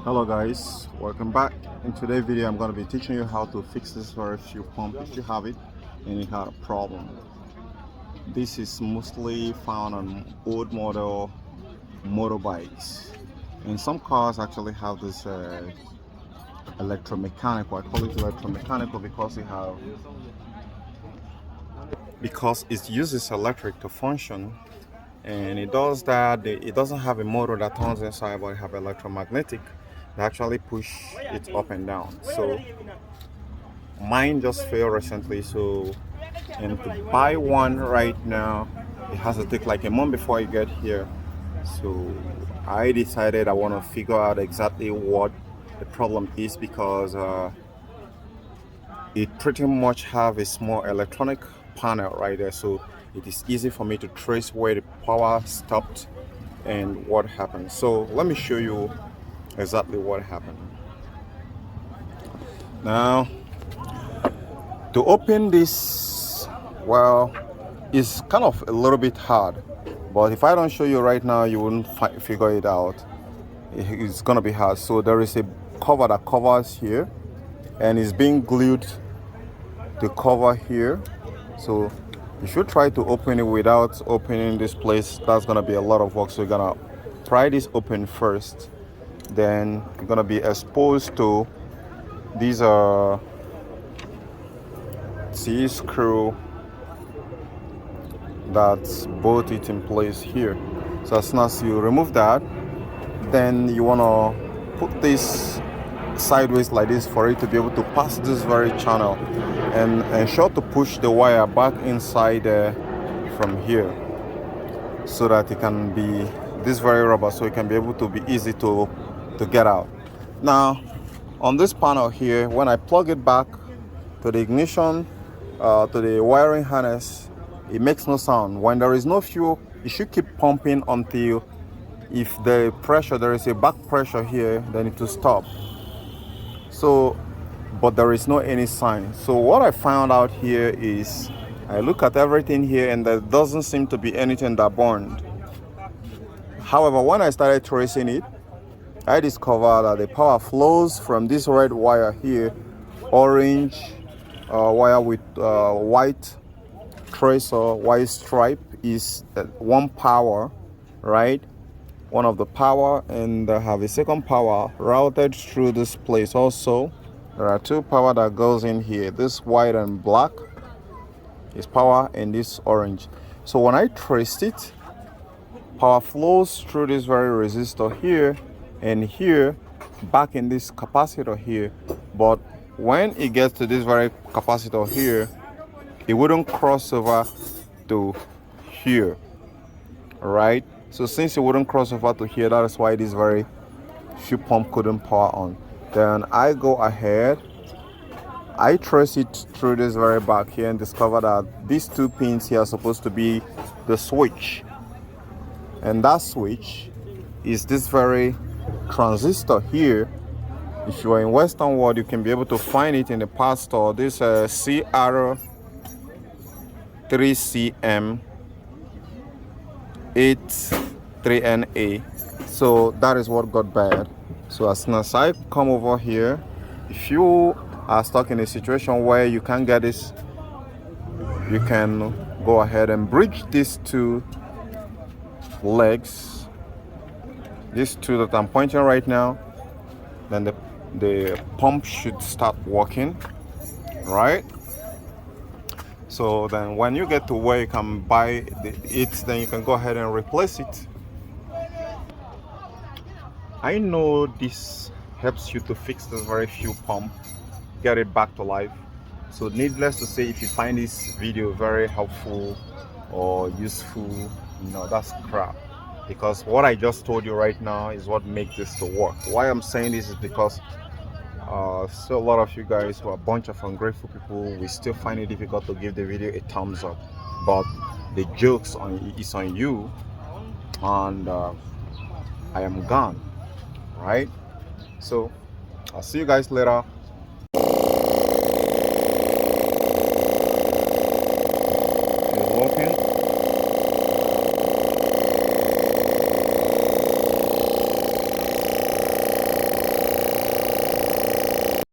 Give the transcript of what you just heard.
Hello guys, welcome back. In today's video I'm going to be teaching you how to fix this very fuel pump if you have it and you had a problem. This is mostly found on old model motorbikes, and some cars actually have this electromechanical. I call it electromechanical because it uses electric to function, and it does that. It doesn't have a motor that turns inside, but it have electromagnetic that actually push it up and down. So mine just failed recently, so and to buy one right now it has to take like a month before I get here. So I decided I want to figure out exactly what the problem is, because it pretty much have a small electronic panel right there, so it is easy for me to trace where the power stopped and what happened. So let me show you exactly what happened. Now, to open this, well, it's kind of a little bit hard, but if I don't show you right now, you wouldn't figure it out. It's gonna be hard. So there is a cover that covers here, and it's being glued to cover here. So if you try to open it without opening this place, that's gonna be a lot of work. So you're gonna pry this open first, then you're gonna be exposed to these T-screw that bolt it in place here. So as soon as you remove that, then you want to put this sideways like this for it to be able to pass this very channel, and ensure to push the wire back inside from here, so that it can be this very rubber, so it can be able to be easy to get out. Now on this panel here, when I plug it back to the ignition, to the wiring harness, it makes no sound. When there is no fuel, it should keep pumping until, if the pressure, there is a back pressure here, then it will stop. So, but there is no any sign. So what I found out here is, I look at everything here and there doesn't seem to be anything that burned. However, when I started tracing it, I discovered that the power flows from this red wire here, orange wire with white tracer, white stripe, is one power, right? One of the power, and I have a second power routed through this place. Also, there are two power that goes in here. This white and black is power, and this orange. So when I traced it, power flows through this very resistor here and here, back in this capacitor here. But when it gets to this very capacitor here, it wouldn't cross over to here, right? So since it wouldn't cross over to here, that is why this very fuel pump couldn't power on. Then I go ahead, I trace it through this very back here, and discover that these two pins here are supposed to be the switch, and that switch is this very transistor here. If you are in Western world, you can be able to find it in the parts store. This CR3CM 83NA. So that is what got bad. So as soon as I come over here, if you are stuck in a situation where you can't get this, you can go ahead and bridge these two legs, these two that I'm pointing right now, then the pump should start working, right? So then when you get to where you can buy it, then you can go ahead and replace it. I know this helps you to fix this very fuel pump, get it back to life. So needless to say, if you find this video very helpful or useful, that's crap, because what I just told you right now is what makes this to work. Why I'm saying this is because still a lot of you guys who are a bunch of ungrateful people, we still find it difficult to give the video a thumbs up, but the jokes is on you, and I am gone, right? So I'll see you guys later.